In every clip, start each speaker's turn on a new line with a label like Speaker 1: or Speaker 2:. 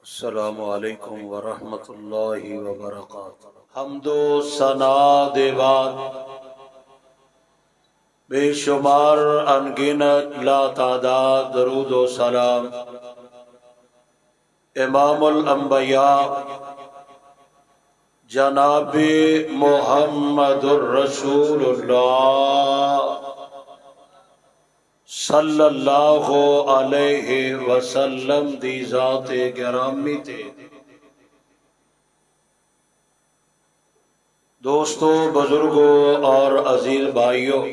Speaker 1: السلام علیکم ورحمۃ اللہ وبرکاتہ۔ حمد و ثنا دے بعد بے شمار انگنت لا تعداد درود و سلام امام الانبیاء جناب محمد الرسول اللہ صلی اللہ علیہ وسلم دی ذات گرامی تے۔ دوستو، بزرگوں اور عزیز بھائیوں،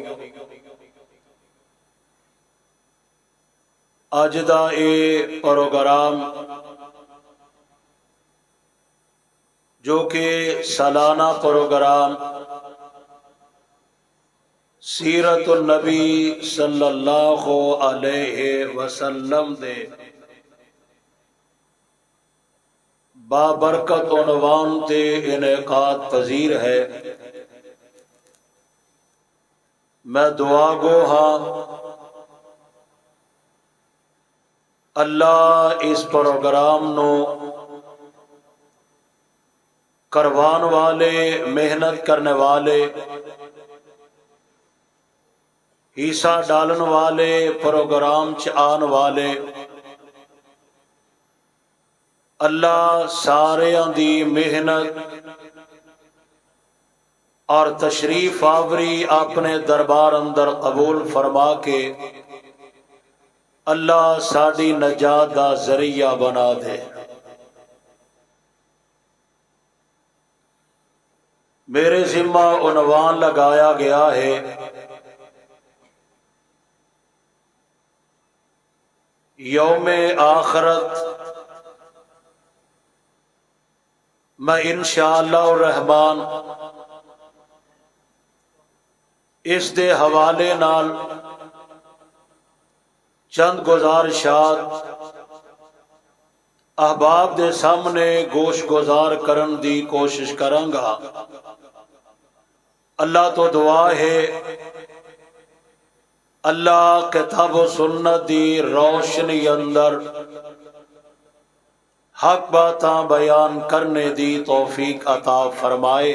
Speaker 1: اج دا اے پروگرام جو کہ سالانہ پروگرام سیرت النبی صلی اللہ علیہ وسلم دے بابرکت عنوان تے انعقاد پذیر ہے۔ میں دعا گو ہاں اللہ اس پروگرام نو کروان والے، محنت کرنے والے، حصہ ڈالن والے، پروگرام چ آن والے، اللہ ساریاں دی محنت اور تشریف آوری اپنے دربار اندر قبول فرما کے اللہ ساڈی نجات دا ذریعہ بنا دے۔ میرے ذمہ عنوان لگایا گیا ہے یوم آخرت۔ میں انشاءاللہ الرحمن اس دے حوالے نال چند گزارشات احباب دے سامنے گوش گزار کرن دی کوشش کراں گا۔ اللہ تو دعا ہے اللہ کتاب و سنت دی روشنی اندر حق باتاں بیان کرنے دی توفیق عطا فرمائے،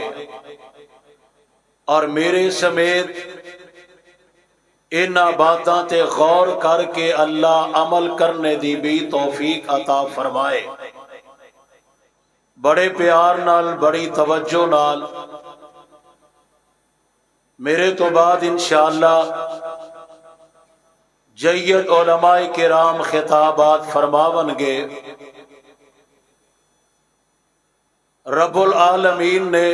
Speaker 1: اور میرے سمیت ان باتاں تے غور کر کے اللہ عمل کرنے دی بھی توفیق عطا فرمائے۔ بڑے پیار نال، بڑی توجہ نال میرے تو بعد انشاءاللہ جید علماء کرام خطابات فرماون گے۔ رب العالمین نے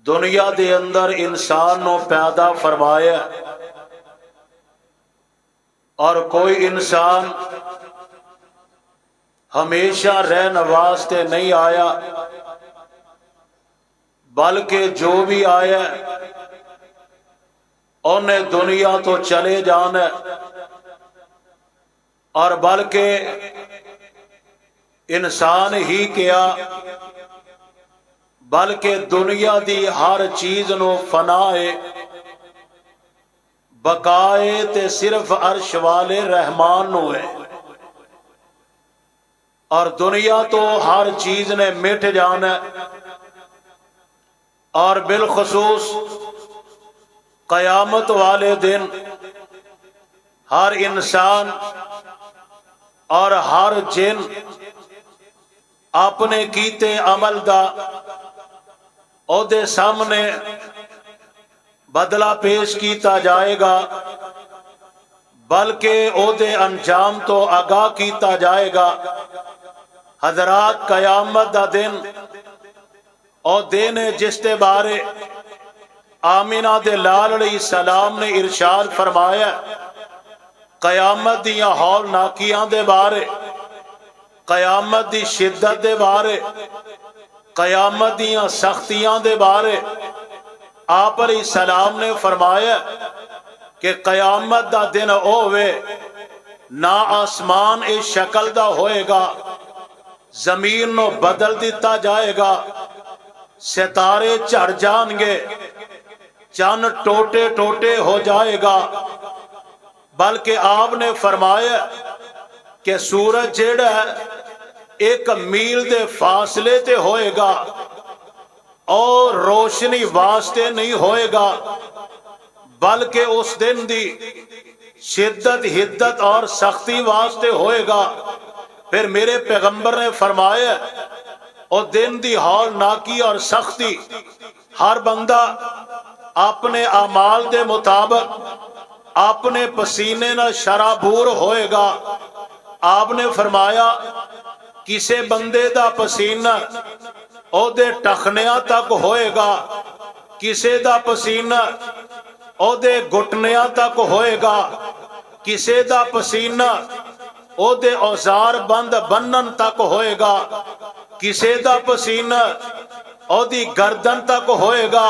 Speaker 1: دنیا دے اندر انسان نو پیدا فرمایا، اور کوئی انسان ہمیشہ رہن واسطے نہیں آیا، بلکہ جو بھی آیا انہیں دنیا تو چلے جانا، اور بلکہ انسان ہی کیا بلکہ دنیا دی ہر چیز نو فنائے بقائے تے صرف عرش والے رحمان نو ہے، اور دنیا تو ہر چیز نے مٹ جانا، اور بالخصوص قیامت والے دن ہر انسان اور ہر جن اپنے کیتے عمل دا او دے سامنے بدلہ پیش کیتا جائے گا، بلکہ او دے انجام تو آگاہ کیتا جائے گا۔ حضرات، قیامت دا دن او دن جس دے بارے آمینہ دے لال علیہ السلام نے ارشاد فرمایا، قیامت دیاں ہول ناکیاں دے بارے، قیامت دی شدت دے بارے، قیامت دیاں سختیاں دے بارے آپ علیہ السلام نے فرمایا کہ قیامت دا دن ہوئے نہ آسمان اس شکل دا ہوئے گا، زمین نو بدل دیتا جائے گا، ستارے چڑھ جان گے، چند ٹوٹے ٹوٹے ہو جائے گا، بلکہ آپ نے فرمایا کہ سورج جیڑا ہے ایک میل دے فاصلے تے ہوئے گا اور روشنی واسطے نہیں ہوئے گا، بلکہ اس دن دی شدت حدت اور سختی واسطے ہوئے گا۔ پھر میرے پیغمبر نے فرمایا اور دن دی ہول ناکی اور سختی ہر بندہ اپنے اعمال دے مطابق اپنے پسینے نہ شرابور ہوئے گا۔ آپ نے فرمایا کسے بندے دا پسینہ او دے ٹخنیاں تک ہوئے گا، کسے دا پسینہ او دے گھٹنیاں تک ہوئے گا، کسے دا پسینہ او دے اوزار بند بنن تک ہوئے گا، کسے دا پسینہ او دی گردن تک ہوئے گا۔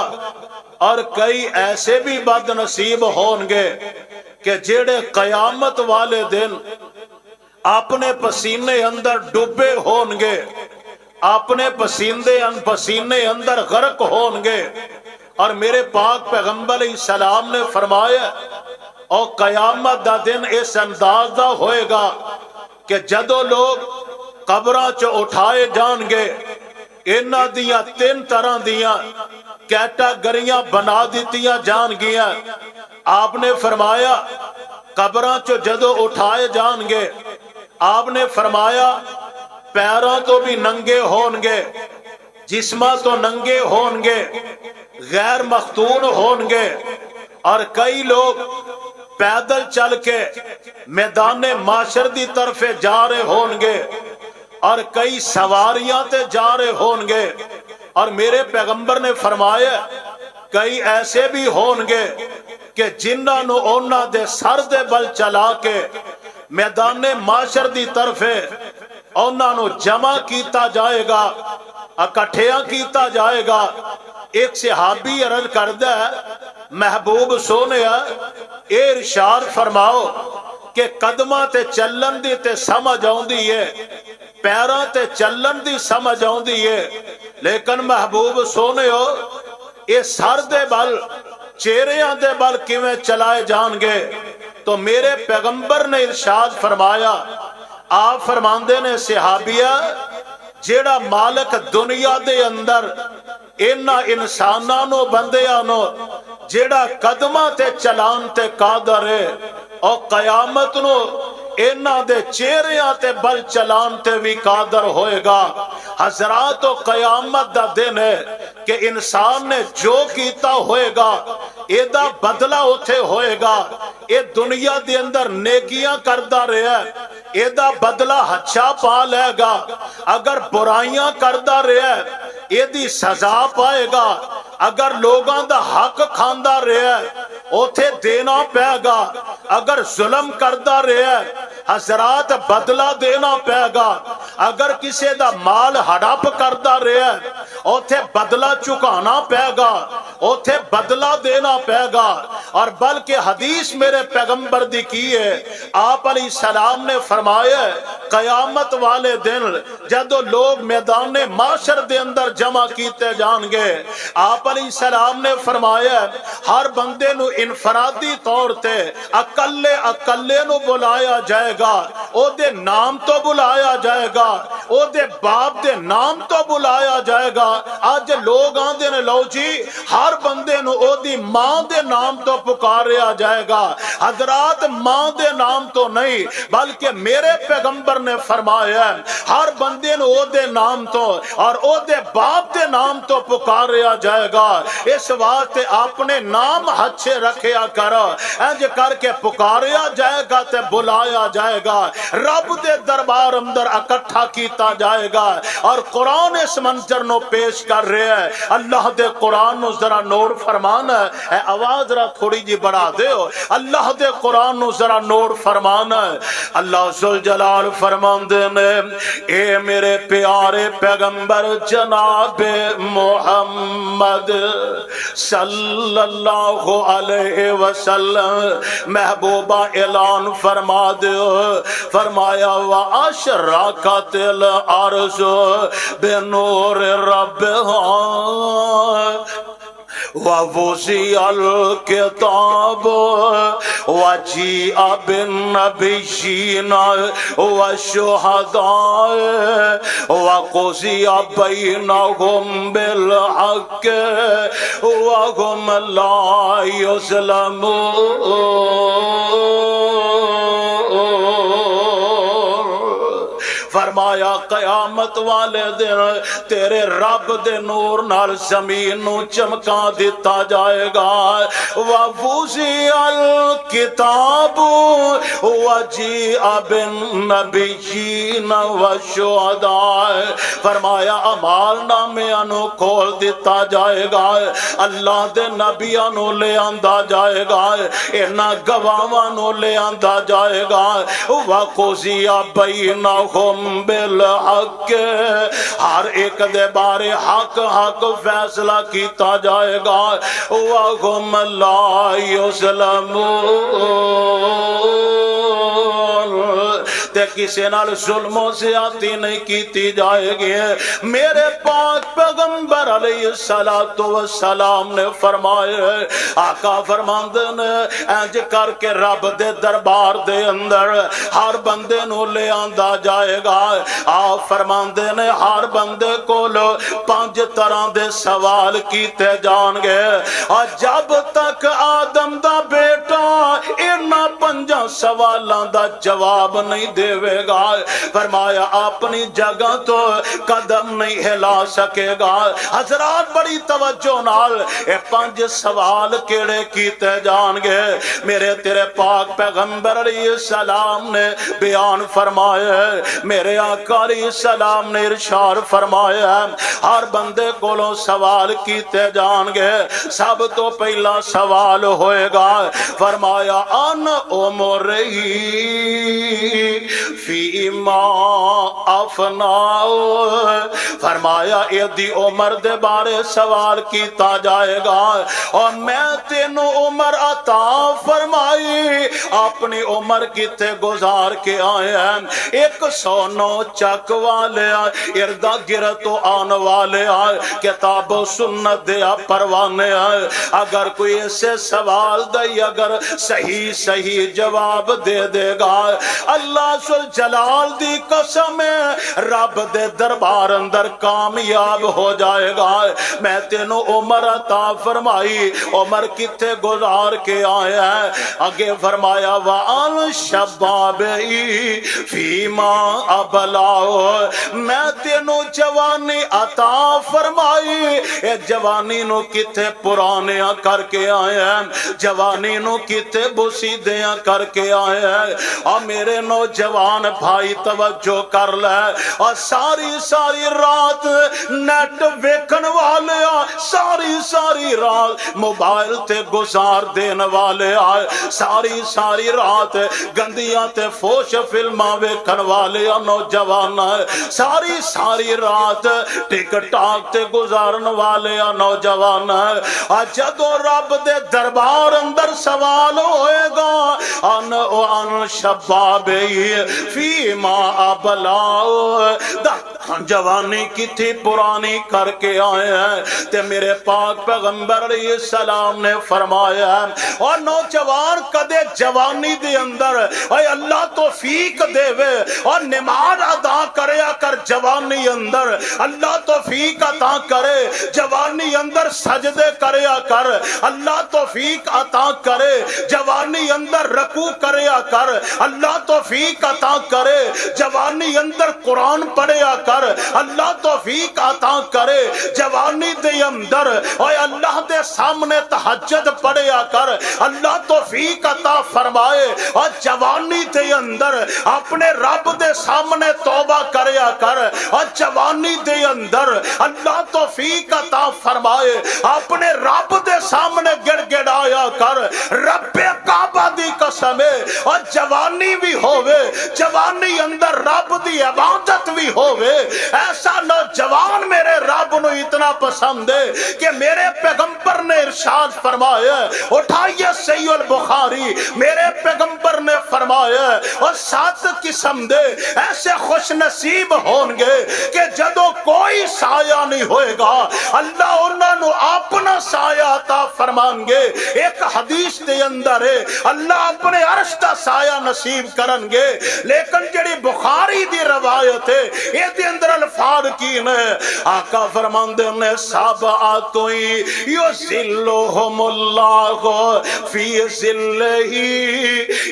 Speaker 1: اور کئی ایسے بھی بد نصیب ہون گے کہ جیڑے قیامت والے دن اپنے پسینے اندر ڈوبے ہون گے، اپنے پسینے اندر غرق ہون گے۔ اور میرے پاک پیغمبر علیہ السلام نے فرمایا اور قیامت دا دن اس انداز دا ہوئے گا کہ جدو لوگ قبراں چو اٹھائے جان گے، انہاں دیاں تین طرح دیاں کیٹاگریاں بنا دیتیاں جان گیا۔ آپ نے فرمایا قبراں چو جدو اٹھائے جان گے، آپ نے فرمایا پیراں تو بھی ننگے ہون گے، جسماں تو ننگے ہون گے، غیر مختون ہون گے، اور کئی لوگ پیدل چل کے میدان معاشر دی طرف جا رہے ہون گے، اور کئی سواریاں تے جا رہے ہون گے۔ اور میرے پیغمبر نے فرمایا کئی ایسے بھی ہون گے کہ جنہاں نو اونا دے سر دے بل چلا کے میدان معاشر دی طرف اونا نو جمع کیتا جائے گا، اکٹھیاں کیتا جائے گا۔ ایک صحابی عرض کردہ ہے محبوب سونیا اے ارشاد فرماؤ کہ قدمہ تے چلن دی تے سمجھ آؤندی ہے، پیراں تے چلن دی سمجھ آؤندی ہے، لیکن محبوب سونیو اے سر دے بل چہریاں دے بل کیویں چلائے جان گے؟ تو میرے پیغمبر نے ارشاد فرمایا، آپ فرماندے نے صحابیہ جیڑا مالک دنیا دے اندر انہاں انساناں نو بندیاں نو جیڑا قدمہ تے چلان تے قادر ہے، اور قیامت نو انہاں دے چہریاں تے بل چلان تے بھی قادر ہوئے گا۔ حضرات و قیامت دا دن ہے کہ انسان نے جو کیتا ہوئے گا ایدہ بدلہ اتھے ہوئے گا۔ اے دنیا دے اندر نیکیاں کردہ رہے ایدہ بدلہ ہچھا پا لے گا، اگر برائیاں کردہ رہے ایدی سزا پائے گا، اگر لوگاں دا حق کھاندہ رہے اوتھے دینا پے گا، اگر ظلم کردہ رہے حضرات بدلہ دینا پے گا، اگر کسی دا مال ہڑپ کردہ رہے اوتھے بدلہ چکانا پے گا، اوتھے بدلہ دینا پے گا۔ اور بلکہ حدیث میرے پیغمبر دی کی ہے، آپ علیہ السلام نے فرمایا قیامت والے دن جدو لوگ میدان معاشر دے اندر جمع کیتے جان گے، آپ علیہ السلام نے فرمایا ہر بندے نو انفرادی طور تے اکلے نو بلایا جائے گا، او دے نام تو بلایا جائے گا، او دے باپ دے نام تو بلایا جائے گا۔ آج لوگ آندے نے لو جی ہر بندے نو او دی ماں دے نام تو پکاریا جائے گا۔ حضرات ماں دے نام تو نہیں بلکہ میرے پیغمبر نے فرمایا ہر بندے نو او دے نام تو اور او دے باپ دے نام تو پکاریا جائے گا۔ اس واسطے اپنے نام اچھے رکھیا کرو، انج کر کے پکاریا جائے گا تے بلایا جائے گا، رب دے دربار اندر اکٹھا کیتا جائے گا۔ اور قرآن اس منظر نو پیش کر رہے ہیں، اللہ دے قرآن نو ذرا نور فرمانا ہے، آواز ذرا تھوڑی جی بڑھا دے ہو، اللہ دے قرآن نو ذرا نور فرمانا ہے۔ اللہ ذوالجلال فرماندے نے اے میرے پیارے پیغمبر جناب محمد صلی اللہ علیہ وسلم محبوبہ اعلان فرما دیو، فرمایا وَأَشْرَقَتِ الْأَرْضُ بِنُورِ رَبِّهَا ووضع الکتاب وجیء بالنبیین والشہداء وقضی بینہم بالحق وهم لا یظلمون۔ فرمایا قیامت والے دن تیرے رب دے نور نال زمین نو چمکا دیتا جائے گا۔ وَوُضِعَ الْكِتَابُ وَجِیءَ بِالنَّبِیِّینَ وَالشُّہَدَاء۔ فرمایا اعمال نامے انو کھول دیتا جائے گا، اللہ دے نبیاں نو لے آندا جائے گا، انہاں گواہاں نو لے آندا جائے گا۔ وَقُضِیَ بَیْنَہُم بالحق، ہر ایک دے بارے حق حق فیصلہ کیتا جائے گا۔ وَهُمْ لَا يُظْلَمُونَ، تے کسی نال ظلم و زیادتی نہیں کیتی جائے گی۔ میرے پاک پیغمبر علیہ السلام نے فرمایا، آقا فرماندے نے انج کر کے رب دے دربار دے اندر ہر بندے نو لے آندا جائے گا۔ آپ فرماندے نے ہر بندے کو 5 طرح دے سوال کیتے جان گے، اور جب تک آدم دا بیٹا انہاں 5 سوالاں دا جواب نہیں دے گا، فرمایا اپنی جگہ تو قدم نہیں ہلا سکے گا۔ حضرات بڑی توجہ نال اے 5 سوال کیڑے کیتے جان گے، میرے تیرے پاک پیغمبر علیہ السلام نے بیان فرمایا، میرے آقا علیہ السلام نے ارشاد فرمایا، ہر بندے کولوں سوال کیتے جان گے۔ سب تو پہلا سوال ہوئے گا، فرمایا ان عمرہی فیما افناؤ، فرمایا ایدی عمر دے بارے سوال کیتا جائے گا، اور میں تینوں عمر عطا فرمائی، اپنی عمر کتے گزار کے آئے ہیں۔ 109 چک والے آئے، اردہ گرت و آن والے آئے، کتاب و سنت دیا پروانے آئے۔ اگر کوئی ایسے سوال دے، اگر صحیح صحیح جواب دے دے گا، اللہ جلال دی قسم رب دے دربار اندر کامیاب ہو جائے گا۔ میں تینوں عمر عطا فرمائی، عمر کتے گزار کے آئے ہیں، آگے فرمایا وَعَلْ شَبَابِهِ فِيمَا أَبْلَاهُ، میں تینوں جوانی عطا فرمائی، اے جوانی نو کتے پرانیاں کر کے آئے ہیں، جوانی نو کتے بسیدیاں کر کے آئے ہیں۔ اور میرے نوجوان بھائی توجہ کر لے، اور ساری رات نیٹ ویکن والے ساری رات موبائل تے گزار دین والے آئے، ساری رات گندیاں تے فوش فلماں ویکن والے نوجوان آئے، ساری رات ٹک ٹاک تے گزارن والے نوجوان آئے۔ جدو رب دے دربار اندر سوال ہوئے گا، ان شبابی فیما ابلاؤ، جوانی کی تھی پرانی کر کے آئے ہیں، تے میرے پاک پیغمبر علیہ السلام نے فرمایا، اور نوجوان کدے جوانی دے اندر اے اللہ توفیق دے وے، اور نماز ادا کریا کر جوانی اندر، اللہ توفیق عطا کرے جوانی اندر سجدے کریا کر، اللہ توفیق عطا کرے جوانی اندر رکوع کریا کر، اللہ توفیق عطا کرے جوانی اندر قرآن پڑھیا کر، اللہ توفیق عطا کرے جوانی دے اندر اے اللہ دے سامنے تہجد پڑھیا کر، اللہ توفیق عطا فرمائے، اور جوانی دے اندر اپنے رب دے سامنے توبہ کریا کر، اور جوانی دے اندر اللہ توفیق عطا فرمائے اپنے رب دے سامنے گڑ گڑایا کر، رب کعبہ دی قسم ہے، اور جوانی بھی ہووے، جوانی اندر رب دی عبادت بھی ہووے، ایسا نوجوان میرے رب نو اتنا پسند ہے کہ میرے پیغمبر نے ارشاد فرمایا، اٹھائیے صحیح البخاری، میرے پیغمبر نے فرمایا اور 7 قسم دے ایسے خوش نصیب ہون گے کہ جدو کوئی سایہ نہیں ہوئے گا اللہ انہاں نو اپنا سایہ عطا فرمان گے۔ ایک حدیث دے اندر ہے اللہ اپنے عرش دا سایہ نصیب کرن گے، لیکن جڑی بخاری دی روایت ہے اے دے اندر الفاظ کی نے آقا فرماندے نے سبعۃ یظلھم اللہ فی ظلہ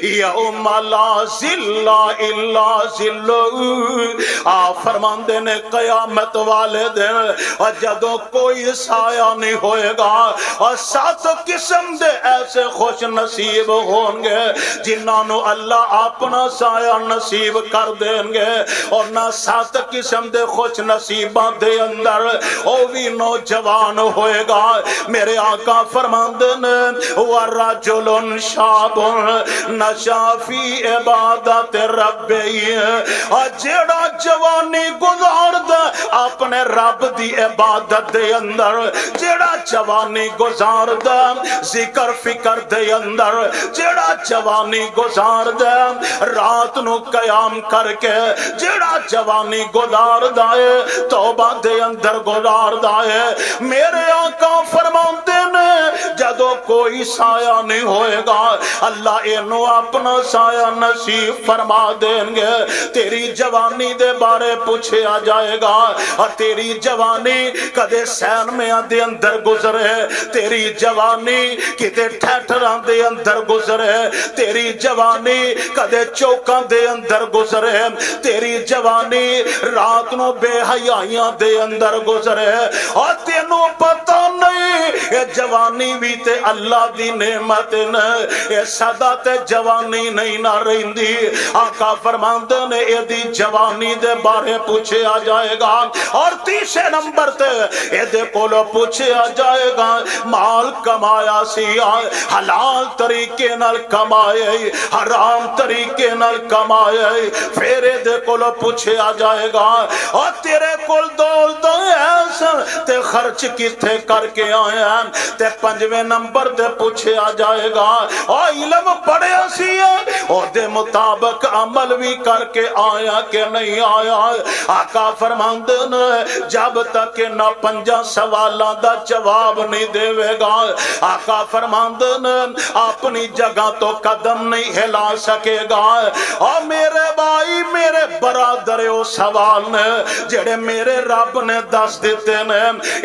Speaker 1: یوم لا ظل الا ظلہ۔ آپ فرماندے نے قیامت والے دن اور جدوں کوئی سایہ نہیں ہوئے گا اور 7 قسم دے ایسے خوش نصیب ہون گے جنہاں نو اللہ اپنا سایہ نصیب کر دیں گے، اور نہ 7 قسم دے خوش نصیباں دے اندر او بھی نوجوان ہوئے گا۔ میرے آقا فرماندے نے وَرَجُلٌ شَابٌ نَشَأَ فِي عِبَادَتِ رَبِّهِ، اور جیڑا جوانی گزاردا اپنے رب دی عبادت دے اندر، جیڑا جوانی گزاردا ذکر فکر دے اندر، جیڑا جوانی گزاردا رات نو قیام کر کے، جیڑا جوانی گزاردا ہے توبہ دے اندر گزاردا ہے، میرے آقا فرماتے نے جدو کوئی سایہ نہیں ہوئے گا اللہ اینو اپنا سایہ نصیب فرما دیں گے۔ تیری جوانی دے بارے پوچھا جائے گا اور تیری جوانی کدے سینمیاں دے اندر گزرے، تیری جوانی کدے ٹھٹراں دے اندر گزرے، تیری جوانی کدے چوکاں دے اندر گزرے، تیری جوانی رات نو بے حیائیاں دے اندر گزرے، اور تینوں پتہ نہیں یہ جوانی بھی تے اللہ دی نعمت نے، یہ صدا تے جوانی نہیں نہ رہندی۔ آقا فرماندے نے اے دی جوانی دے بارے پوچھا جائے گا، اور تیسرے نمبر تے اے دے کولو پوچھا جائے گا مال کمایا سی حلال طریقے نال کمائے حرام طریقے نال کمائے، پھر اے دے کولو پوچھا جائے گا اور تیرے کول دولت ایسا تے خرچ کتھے کر کے آیا، تے 5ویں نمبر تے پوچھا جائے گا اور علم پڑھیا سی اور دے مطابق عمل بھی کر کے آیا کہ نہیں آیا۔ آقا فرماندے نے جب تک نہ 5 سوالاں دا جواب نہیں دے گا آقا فرماندے نے اپنی جگہ تو قدم نہیں ہلا سکے گا۔ اور میرے بھائی میرے برادر او سوال نے جڑے میرے رب نے دس دیتے نے،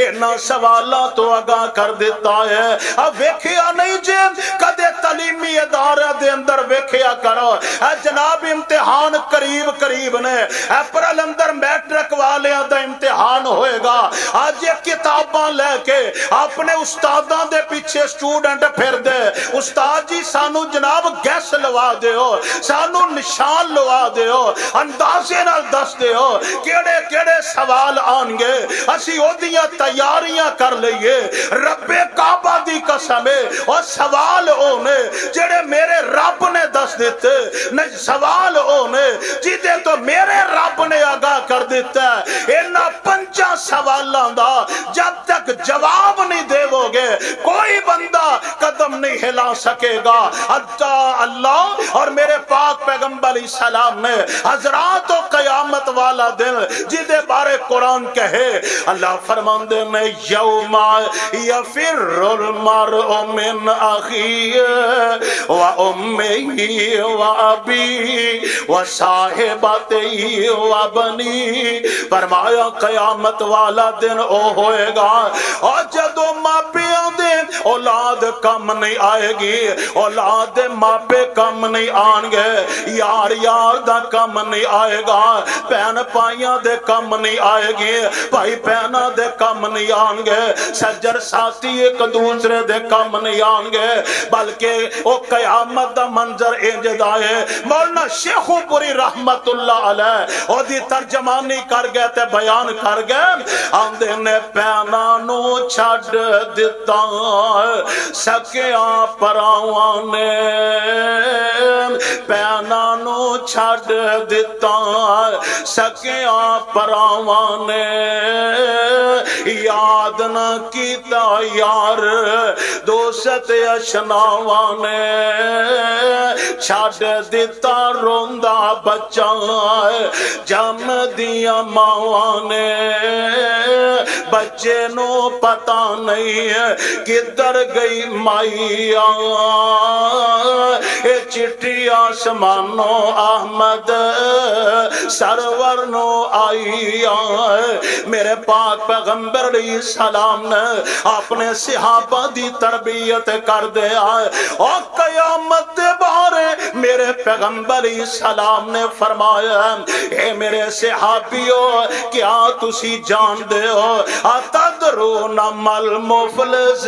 Speaker 1: انہاں سوالاں تو آگاہ کر دیتا ہے۔ اب ویکھیا نہیں جے کدے تعلیمی ادارے دے اندر ویکھیا کرو اے جناب امتحان قریب قریب نے، اپریل اندر میٹرک والیاں دا امتحان ہوئے گا، آج یہ کتاباں لے کے اپنے استاداں دے پیچھے سٹوڈنٹ پھر دے، استاد جی سانو جناب گیس لوا دے ہو، سانو نشان لوا دے ہو، اندازے نال دس دے ہو کیڑے کیڑے سوال آن گے، اسی او دیاں تیاریاں کر لئیے۔ رب کعبہ دی قسم ہے اور سوال اونے جڑے میرے رب نے دس دیتے، نہیں سوال اونے جیدے تو میرے رب نے آگاہ کر دیتا ہے۔ انہاں 5 سوالاں دا جب تک جواب نہیں دے وہ گے کوئی بندہ قدم نہیں ہلا سکے گا۔ اللہ اور میرے پاک پیغمبر علیہ السلام نے حضرات و قیامت والا دن جیدے بارے قرآن کہے، اللہ فرماندے میں یوم یفر المرء من اخیہ و امیہ و ابیہ و صاحبتہ و بنیہ، فرمایا قیامت والا دن او ہوئے گا اور جدو ماپیاں دے اولاد کم نہیں آئے گی، اولاد ماپے کم نہیں آن گے، یار یار دا کم نہیں آئے گا، پین پائیاں دے کم نہیں آئے گی، بھائی پینا دے کم نہیں آن گے، سجر ساتھی ایک دوسرے دے کم نہیں آن گے، بلکہ او قیامت دا منظر انجدہ ہے۔ مولانا شیخ پوری رحمت اللہ علیہ او دی ترجمانی کر گئے تے بیان کر گئے، آندے نے پینا نو چھڑ دیتا سکیاں پراواں نے پیاناں نو چھڈ دتا سکیاں پراواں نے یاد نہ کیتا یار دوست اشناواں نے چھڈ دتا روندا بچہ جم دیاں ماواں نے بچے نو پتہ نہیں کدھر گئی مائیا اے چٹھی آسمانوں احمد سرور نو آئی میرے پاک پیغمبر علیہ السلام نے اپنے صحابہ دی تربیت کر دیا اور قیامت دے بارے میرے پیغمبر علیہ السلام نے فرمایا اے میرے صحابیو کیا تسی جان دے ہو اتدرون مل مفلس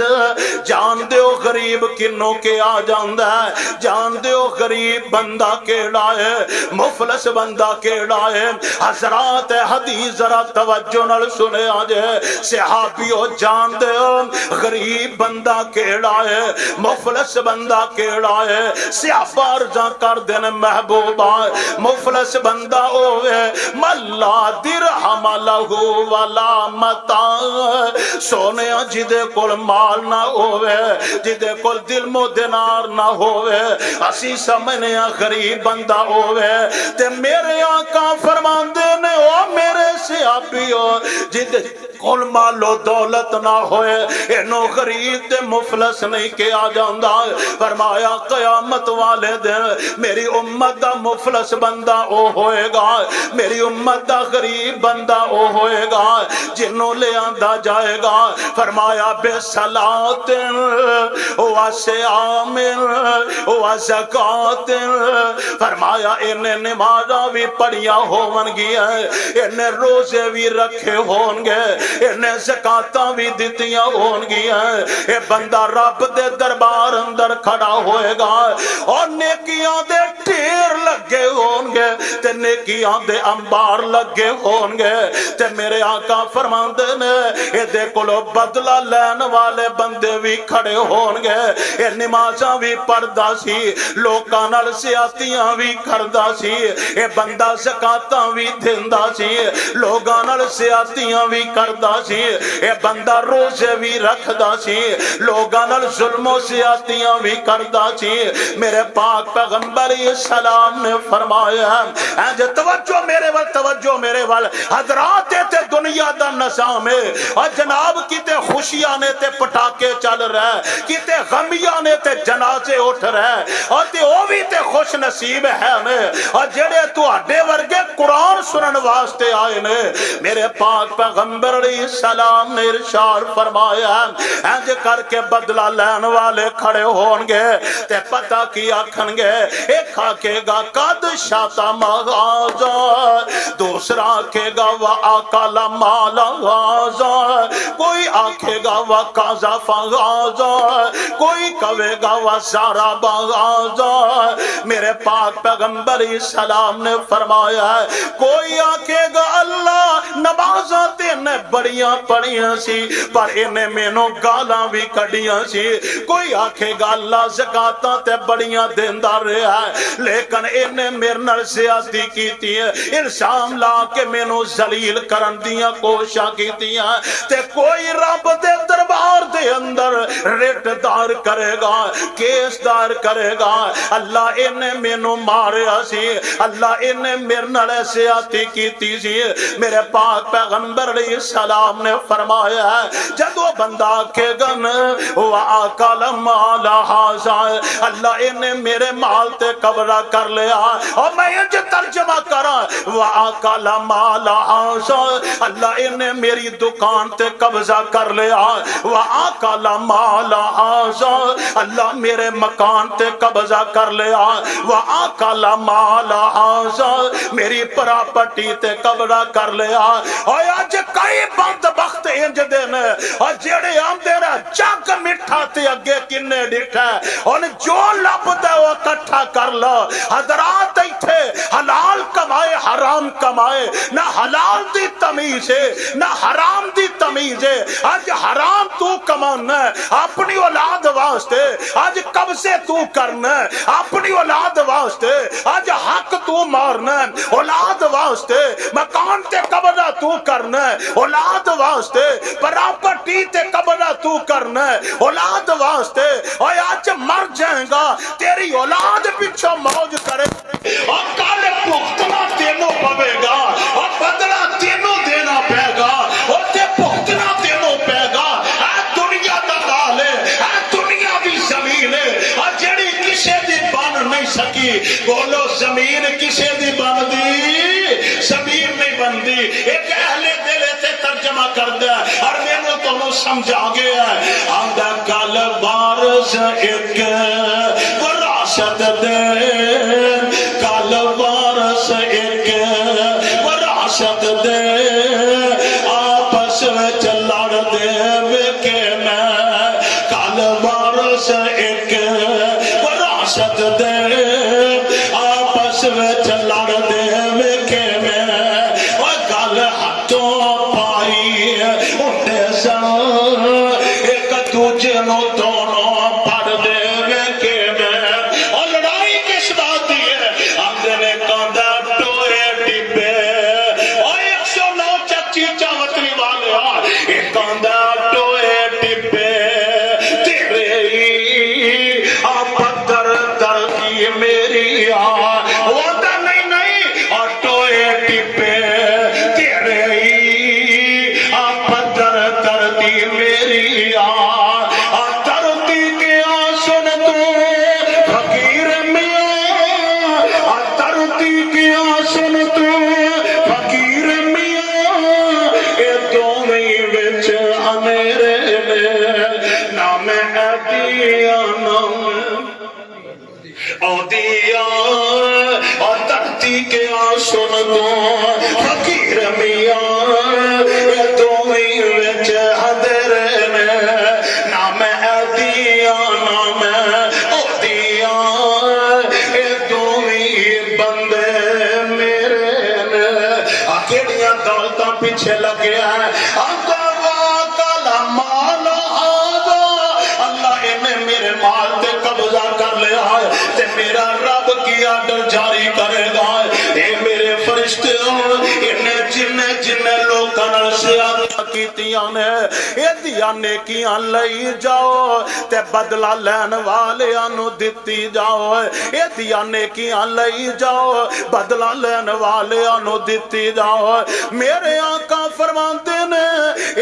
Speaker 1: جان دے ہو غریب کنوں کے آ جاندہ ہے جان دے ہو غریب بندہ کیڑا ہے مفلس بندہ کیڑا ہے حضرات حدیث ذرا توجہ نال سنے آجے صحابیو جان دے ہو غریب بندہ کیڑا ہے مفلس بندہ کیڑا ہے صحابہ عرضاں کر دین محبوبہ مفلس بندہ ہوئے ملا درہم لہو ولا متاع سونے جدے کول مال نہ ہوئے جدے کول دلم و دینار نہ ہوئے اسی سمجھنے غریب بندہ ہوئے تے میرے آقا فرماندے نے او میرے صحابیو جدے کول مال و دولت نہ ہوئے انو غریب تے مفلس نہیں کیا جاندہ فرمایا قیامت والے دن میری امت دا مفلس بندہ او ہوئے گا میری امت دا غریب بندہ او ہوئے گا جنوں لے آندہ جائے گا فرمایا بے صلاۃ و صیام و زکات فرمایا انہیں نمازاں بھی پڑھیاں ہون گیا انہیں روزے بھی رکھے ہون گے انہیں زکاتاں بھی دیتیاں ہون گیا اے بندہ رب دے دربار اندر کھڑا ہوئے گا اور نیکیاں دے ٹھیر لگے ہون گے تے نیکیاں دے انبار لگے ہون گے تے میرے آقا فرماندے نے اے دے کلو بدلہ لین والے بندے بھی کھڑے ہون گے اے نمازاں بھی پڑھدا سی لوکاں نال سیاتیاں بھی کردا سی اے بندہ زکاتاں بھی دیندا سی لوکاں نال سیاتیاں بھی کردا سی اے بندہ روزے بھی رکھدا سی لوکاں نال ظلم و سیاتیاں بھی کردا سی میرے پاک پیغمبر السلام نے فرمایا اے توجہ میرے ول توجہ میرے ول حضرات تے دنیا دا نظام ہے اور جناب کتے خوشیاں نے تے پٹاکے چل رہے کتے غمیاں نے تے جنازے اٹھ رہے اور تے او بھی تے خوش نصیب ہے نے اور جڑے تواڈے ورگے قرآن سنن واسطے آئے نے میرے پاک پیغمبر علیہ السلام نے ارشاد فرمایا انج کر کے بدلہ لین والے کھڑے ہون گے تے پتہ کی آکھن گے ایک آکھے گا قد شاتا مغازہ دوسرا آکھے گا وآکل مال غازہ کوئی آکھے گا وقذف غازہ کوئی کہے گا وضرب غازہ میرے پاک پیغمبر السلام نے فرمایا ہے کوئی آکھے گا اللہ نمازاں تے نے بڑیاں پڑھیاں سی پر انہیں مینوں گالاں بھی کڑیاں سی کوئی آکھے گا اللہ زکاتاں تے بڑیاں دیندہ رہا ہے لیکن انہیں میرے نال زیادتی کیتی ہے الزام لا کے مینوں ذلیل کرن دیاں کوشاں کیتیاں تے کوئی رب دے دربار دے اندر ریٹ دار کرے گا کیس دار کرے گا اللہ انہیں مینوں ماریا سی اللہ انہیں میرے نال زیادتی کیتی سی میرے پاک پیغمبر علیہ السلام نے فرمایا ہے جدو بندہ آکھے گا وآکل مال ھذا اللہ انہیں میرے مال تے قبضہ کر لیا اور میں انج ترجمہ کرا وآکل مال ھذا اللہ انہیں میری دکان تے قبضہ کر لیا وآکل مال ھذا اللہ میرے مکان تے قبضہ کر لیا وآکل مال ھذا میری پراپرٹی تے قبضہ کر لیا اور آج کئی بند بخت انج دینے اور جڑے ہم دینا جگ مٹھا تے اگے کنے ڈٹھا اور جو لب دے وہ کٹھا کر لو حضرات ایتھے حلال کمائے حرام کمائے، نہ حلال دی تمیز ہے نہ حرام دی تمیز ہے۔ آج حرام تو کمانا ہے اپنی اولاد واسطے، آج قبضے تو کرنا ہے اپنی اولاد واسطے، آج حق تو مارنا ہے اولاد واسطے، مکان تے قبضہ تو کرنا ہے اولاد واسطے، پراپرٹی تے قبضہ تو کرنا ہے اولاد واسطے، اور آج مر جائے گا تیری اولاد پیچھے موج کرے، اور کل پختنا تینوں پوے گا، اور بدلہ تینوں دینا پے گا، اور تے پختنا تینوں پے گا۔ اے دنیا دا مال ہے، اے دنیا دی زمین ہے، اور جڑی کسے دی بن نہیں سکی، بولو زمین کسے دی بن دی؟ زمین نہیں بن دی۔ ایک اہل دل تے ترجمہ کردہ اور میں تو سمجھا گیا ہے، آندہ کل بارش ایک وراثت دے، کل بارش ایک وراثت دے، آپس وچ لڑ دے ویکھے میں، کل بارش ایک وراثت دے، آپس وچ لڑ دے ویکھے میں، اور گل ہاتھوں پائی اٹھے سن، ایک دوجے نو دونوں پڑھ دے ویکھے میں، اور لڑائی کس بات دی ہے؟ آندے نے کاندا ٹوئے ٹبے، اور 109 چچی چاوتری والے ایک کاندا ٹوئے ٹبے، تیرے ہی پتھر در کی میری وعدہ نہیں نہیں، اور ٹوئے ٹبے تیرے ہی پتھر در دی میری دھرتی کے آسن تو فقیر میاں، دھرتی کے آسن تو فقیر میاں، اے دونوں وچ امیرے میں نام ایدیا نام اودیا، اور دھرتی کے آسن تو فقیر میاں، اے دونوں وچ اندھیرے میں نام ایدیا نام اودیا، اے دونوں بندے میرے نے کیڑیاں دولتاں پیچھے لگے ہیں، اللہ نے میرے مال تے قبضہ کر لیا ہے تے میرا رب کی آرڈر جاری کرے گا، اے میرے فرشتے انہیں جن لوگاں نال سیادت کیتیاں نے ایدیاں نیکیاں لئی جاؤ تے بدلہ لین والیاں نو دتی جاؤ، ایدیاں نیکیاں لئی جاؤ بدلہ لین والیاں نو دتی جاؤ۔ میرے آقا فرماندے نے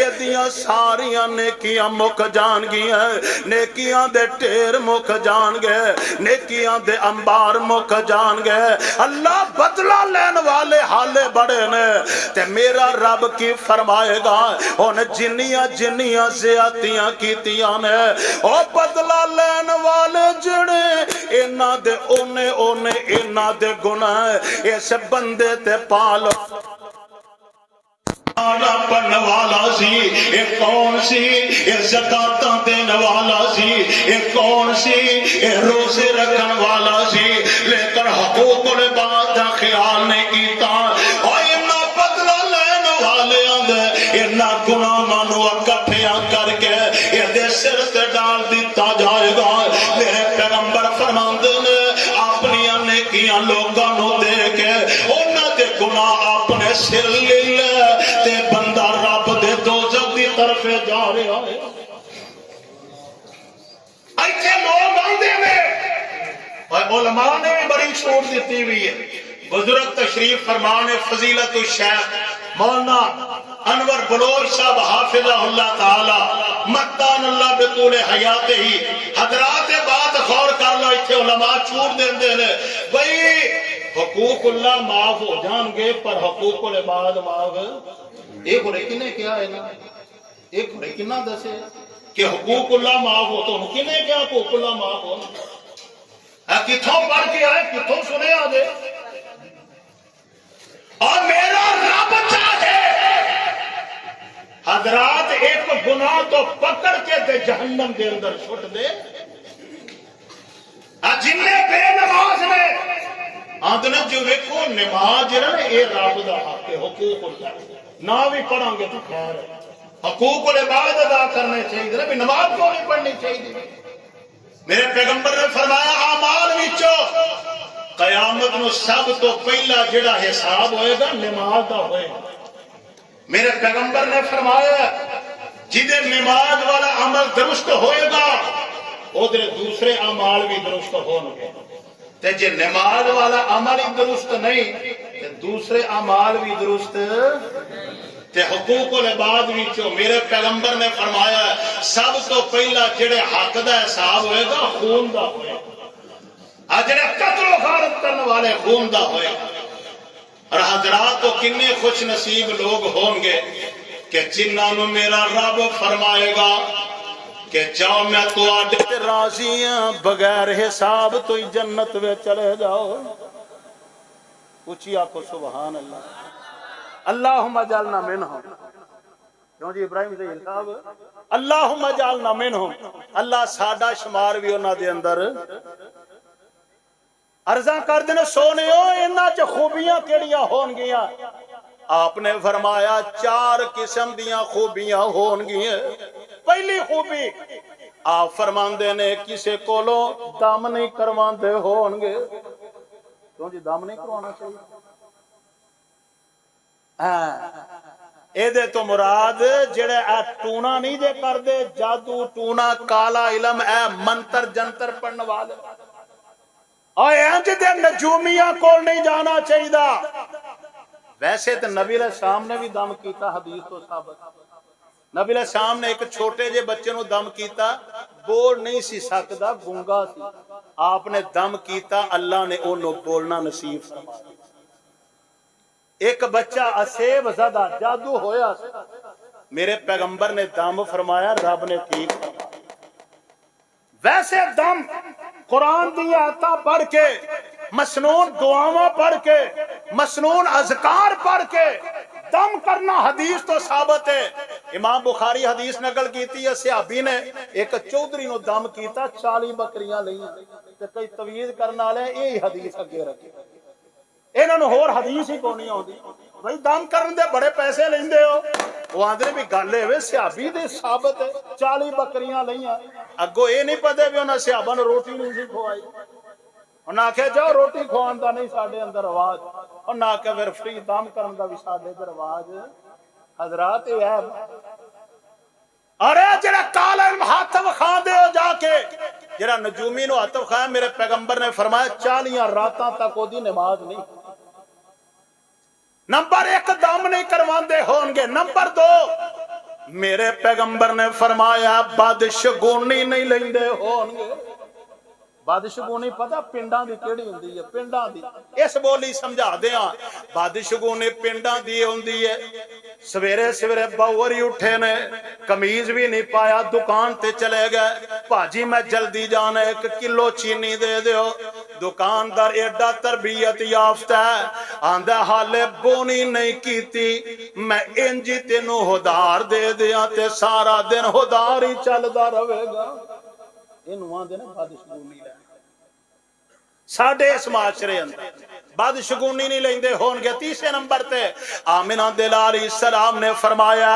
Speaker 1: ایدیاں ساریاں نیکیاں مک جان گیا، نیکیاں دے ٹیر مک جان گئے، نیکیاں دے انبار مک جان گئے، اللہ بدلہ لین والے حالے بڑے نے، تے میرا رب کی فرمائے گا ان جنیاں زیادتیاں کیتیاں نے، او بدلہ لین والے جڑے اینا دے اونے اینا دے گناہ اس بندے تے پالو پڑھنے والا سی، ایک کون سی زکاتاں دینے والا سی، ایک کون سی روزے رکھن والا سی، لیکن حقوق العباد دا خیال نہیں کیتا، اور انہاں بدلہ لین والے آندے انہاں گناہاں نو اکٹھیاں کر کے یہ سر تے ڈال دیتا جائے گا۔ میرے پیغمبر فرماندے نے اپنی نیکیاں لوگاں نو دے کے انہاں دے گناہ اپنے سر لے لے تے بندہ رب دے دوزخ دی طرف جا رہا ہے۔ ایتھے لوگ آندے نے، اور علماء نے بھی بڑی چھوٹ دیتی ہوئی ہے، بزرگ تشریف فرمان فضیلت الشیخ مولانا انور بلوچ صاحب حافظہ اللہ تعالی مدان اللہ بطول حیات ہی، حضرات بات غور کر لو، ایتھے علماء چھوٹ دیندے نے بھئی حقوق اللہ معاف ہو جان گے پر حقوق العباد معاف، ایک ہونے کنے کیا ہے نا، ایک ہونے کنا دسے کہ حقوق اللہ معاف ہو، تو کنے کیا حقوق اللہ معاف ہو، کتھوں پڑھ کے آئے کتھوں سنے آدھے، اور میرا رب چاہے حضرات ایک گناہ تو پکڑ کے دے جہنم دے اندر چھوٹ دے، جن بے نماز نے آدھنا جو ویکھو نماز جڑا نا یہ رب دا حق ہے، حقوق اللہ نہ بھی پڑھاں گے تو خیر ہے، حقوق العباد ادا کرنے چاہیے نا، بھی نماز کیوں نہیں پڑھنی چاہیے؟ میرے پیغمبر نے فرمایا اعمال وچوں قیامت نو سب تو پہلا جڑا حساب ہوئے گا نماز دا ہوئے گا۔ میرے پیغمبر نے فرمایا جدے نماز والا عمل درست ہوئے گا ادھر دوسرے اعمال بھی درست ہون گے، تے جے نماز والا عمل ہی درست نہیں تے دوسرے اعمال بھی درست تے حقوق العباد وچوں میرے پیغمبر نے فرمایا سب تو پہلا جڑے حق دا حساب ہوئے گا خون دا ہوئے گا، جڑے قتل و غارت کرنے والے خون دا ہوئے گا۔ اور حضرات تو کنے خوش نصیب لوگ ہوں گے کہ جنہاں نو میرا رب فرمائے گا کہ جاؤ میں تو آڈے راضی ہاں بغیر حساب تو ہی جنت میں چلے جاؤ۔ اچھی آکو سبحان اللہ، اللہم اجعلنا منہم، کیوں جی ابراہیم زہیر صاحب، اللہم اجعلنا منہم، اللہ ساڈا شمار بھی انہاں دے اندر۔ عرضاں کر دینے سونے ہو انہاں چ خوبیاں کیڑیاں ہون گیاں؟ آپ نے فرمایا 4 قسم دیاں خوبیاں ہون گیاں۔ پہلی خوبی آپ فرماندے نے کسے کولوں دم نہیں کرواندے ہون گے، کیوں جی دم نہیں کروانا چاہیے؟ اے دے تو مراد جڑے اے ٹونا نہیں جے کر دے جادو ٹونا کالا علم اے منتر جنتر پڑھنے والے اور انج دے نجومیاں کول نہیں جانا چاہیے۔ ویسے تو نبی علیہ السلام نے بھی دم کیتا، حدیث تو ثابت، نبی علیہ السلام نے ایک چھوٹے جے بچے نو دم کیتا، بول نہیں سی سکدا گونگا سی، آپ نے دم کیتا اللہ نے انہوں بولنا نصیب فرمایا۔ ایک بچہ اسیب زدہ جادو ہویا سی، میرے پیغمبر نے دم فرمایا رب نے ٹھیک فرمایا۔ ویسے دم قرآن دی آیتاں پڑھ کے مسنون دعاواں پڑھ کے مسنون اذکار پڑھ کے دم کرنا حدیث تو ثابت ہے۔ امام بخاری حدیث نقل کیتی ہے، صحابی نے ایک چودھری نو دم کیتا 40 بکریاں لئیاں تے کئی تویز کرنا والے یہی حدیث اگے رکھے، انہاں نوں ہور حدیث ہی کوئی نہیں آندی، بھائی دم کرن دے بڑے پیسے لیندے ہو، وہ آندے بھی گل ہے صحابی دے ثابت ہے 40 بکریاں لئیاں، اگو اے نہیں پتے بھی انہاں صحابہ نوں روٹی نہیں سی کھوائی، انہاں آکھیا جاؤ روٹی کھوان دا نہیں ساڈے اندر رواج، انہاں آکھیا پھر فری دم کرن دا بھی ساڈے تے رواج۔ حضرات یہ ہے ارے جڑا کالا علم ہاتھ وکھا دے ہو جا کے، جڑا نجومی نو ہاتھ وکھایا میرے پیغمبر نے فرمایا 40 راتاں تک او دی نماز نہیں۔ نمبر 1 دم نہیں کرواندے ہون گے، نمبر 2 میرے پیغمبر نے فرمایا بدشگونی نہیں لیندے ہون گے۔ بدشگونی پتہ پنڈاں دی کیڑی ہوندی ہے؟ پنڈاں دی اس بولی سمجھا دیاں، بدشگونی پنڈاں دی ہوندی ہے، سویرے سویرے باوری اٹھے نے کمیز بھی نہیں پایا دکان تے چلے گئے، بھاجی میں جلدی جانا 1 کلو چینی دے دیو، دکاندار ایڈا تربیت یافتہ ہے آندہ حالے بونی نہیں کیتی، میں انجی تینوں ہدار دے دیا تے سارا دن ہدار ہی چلدا رہے گا۔ انہوں آندے نا بدشگونی ہے ساڑھے اس معاشرے اندر بدشگونی نہیں لیندے ہون گے۔ تیسرے نمبر تے آمنہ دلال السلام نے فرمایا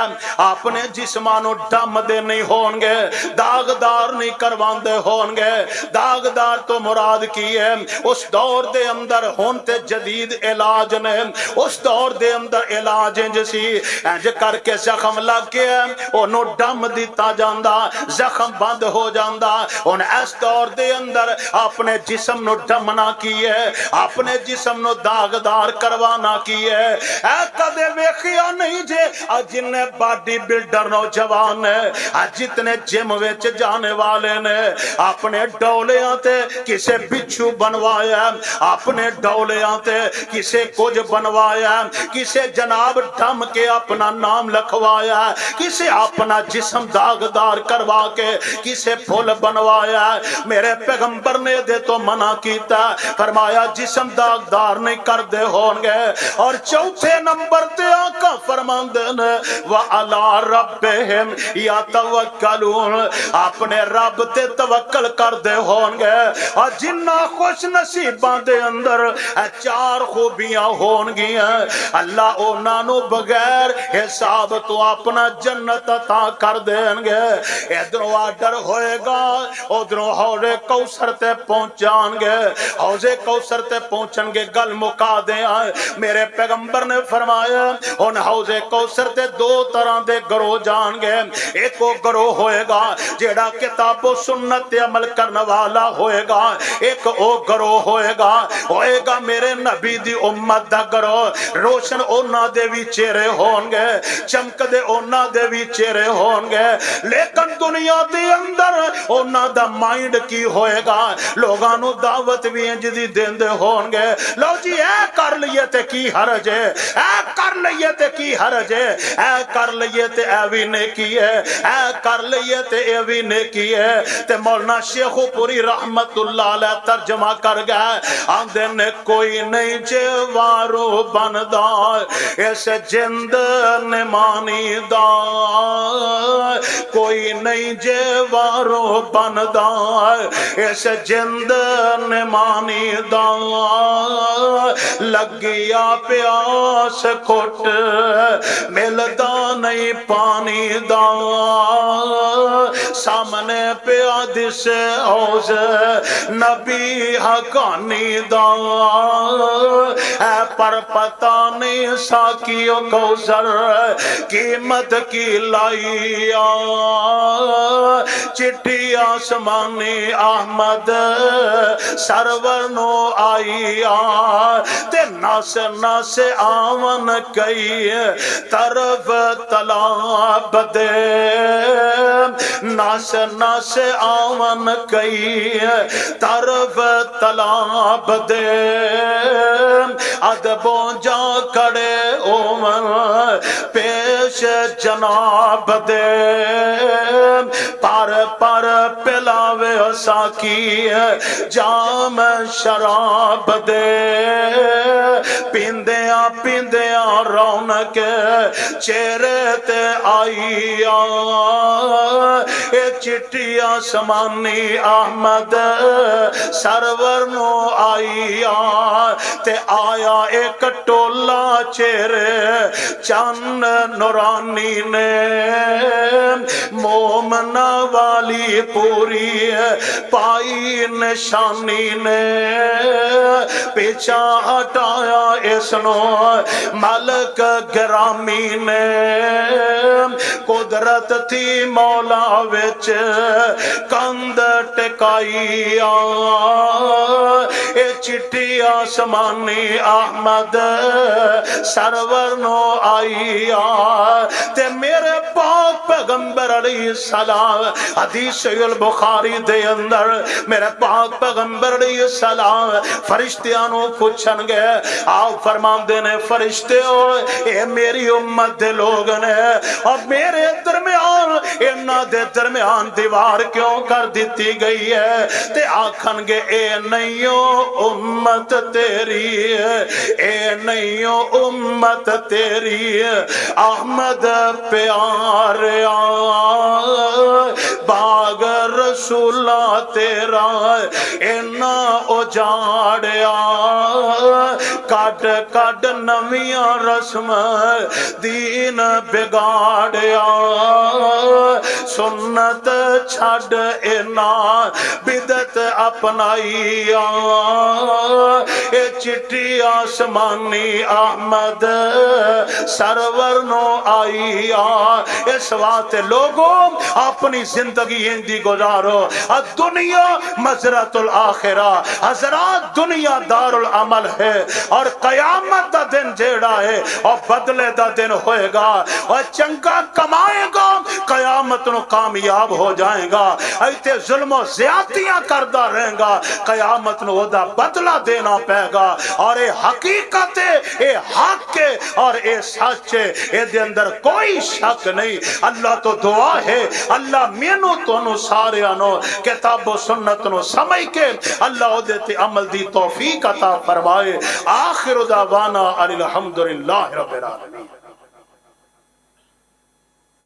Speaker 1: اپنے جسمانو ڈم دے نہیں ہون گے، داغدار نہیں کرواندے ہون گے۔ داغدار تو مراد کی ہے اس دور دے اندر ہون تے جدید علاج نے، اس دور دے اندر علاج جسی انج کر کے زخم لگ کے انہوں ڈم دیتا جاندہ، زخم بند ہو جاندہ۔ ان اس دور دے اندر اپنے جسم نو ڈمنا کی ہے، اپنے جسم نو داغدار کروانا کی ہے۔ اے کدے ویکھیا نہیں جے جن باڈی بلڈر نوجوان ہے جتنے جم وچ جانے والے نے اپنے ڈولیاں تے کسے بچھو بنوایا، اپنے ڈولیاں تے کسے کچھ بنوایا، کسے جناب ڈم کے اپنا نام لکھوایا، کسے اپنا جسم داغدار کروا کے کسے پھول بنوایا۔ میرے پیغمبر نے دے تو منع کیتا دیتا ہے، فرمایا جسم داغدار نہیں کر دے ہون گے، اور چوتھے نمبر تے آقا فرماندے نے وَعَلَىٰ رَبِّهِمْ يَتَوَكَّلُونَ، اپنے رب تے توکل کر دے ہون گے، اور جنہ خوش نصیباں دے اندر چار خوبیاں ہون گیاں، اللہ اونا نو بغیر حساب تو اپنا جنت عطا کر دیں گے۔ ادھروں آڈر ہوئے گا، ادھروں حوض کوثر تے پہنچان گے، حوض کوثر تے پہنچن گے، گل مکا دیں آئے۔ میرے پیغمبر نے فرمایا ان حوض کوثر تے دو طرح دے گروہ جان گے، ایک وہ گروہ ہوئے گا جیڑا کتاب و سنت عمل کرنے والا ہوئے گا، ایک وہ گروہ ہوئے گا میرے نبی دی امت دا گروہ، روشن اونا دے بھی چہرے ہون گے، چمک دے اونا دے بھی چہرے ہون گے، لیکن دنیا دے اندر اونا دا مائنڈ کی ہوئے گا، لوگانو دعوت بھی انجدی دین دے ہون گے، لو جی اے کر لیے تے کی حرج ہے، اے کر لیے تے کی حرج ہے، اے کر لیے تے اے بھی نیکی ہے، اے کر لیے تے اے بھی نیکی ہے۔ تے مولانا شیخ پوری رحمت اللہ علیہ ترجمہ کر گئے، آندے نے کوئی نہیں جوارو بندا اس جند نمانی دا، کوئی نہیں جوارو بندا اس جند نمانی دا، لگیا پیاس کھٹ ملدا نہیں پانی دا، سامنے پیادی سے حوض نبی حقانی دا، اے پر پتہ نہیں ساکیوں کوثر قیمت کی لائیا، چٹھی آسمانی احمد سرور نو آئیا، تے ناس ناس آمن کئی طرف تلاب دے، ناس ناس آمن کئی طرف تلاب دے، ادبوں جا کھڑے اومن پیش جناب دے، پر پر پلاوے ساکی جام شراب دے، پیندیاں پیندیاں رونق چہرے تے آئیا، اے چٹھی آسمانی احمد سرور نو آئیا، تے آیا ایک ٹولا چہرے چند نورانی نے، مومنہ والی پوری پائی نشانی نے، پیچھا ہٹایا اس نو ملک گرامی نے، قدرت تھی مولا وچ کند ٹکائی، اے چٹھی آسمانی احمد سرور نو آئی، تے میرے پاک پیغمبر علیہ السلام حدیث البخاری دے اندر میرے پاک پیغمبر علیہ السلام فرشتیاں نو پوچھن گے، آؤ فرمان دینے فرشتے ہو اے میری امت دے لوگ نے، اور میرے درمیان انہاں دے درمیان دیوار کیوں کر دیتی گئی ہے؟ تے آکھن گے اے نئیو امت تیری، اے نئیو امت تیری، احمد پیاریا باغ رسولہ تیرا اینا اجاڑیا، کٹ کٹ نویاں رسم دین بگاڑیا، سنت چھڑ اینا بدت اپنائیا، اے چٹھی آسمانی احمد سرور نو آئیا، اس واسطے لوگوں اپنی زندگی اندی گزارو، دنیا مزرعۃ الآخرہ، حضرات دنیا دار العمل ہے، اور قیامت دا دن جیڑا ہے اور بدلے دا دن ہوئے گا، اور چنگا کمائے گا قیامت نو کامیاب ہو جائے گا، ایتے ظلم و زیادتیاں کردہ رہیں گا قیامت نو دا بدلہ دینا پے گا، اور اے حقیقت ہے، اے حق ہے، اور اے سچ ہے، اے دے اندر کوئی شک نہیں۔ اللہ تو دعا ہے اللہ مینوں تو سارے نو کتاب و سنت نو سمجھ کے اللہ دے تے عمل دی توفیق عطا فرمائے. آخر دعوانا الحمدللہ رب العالمین.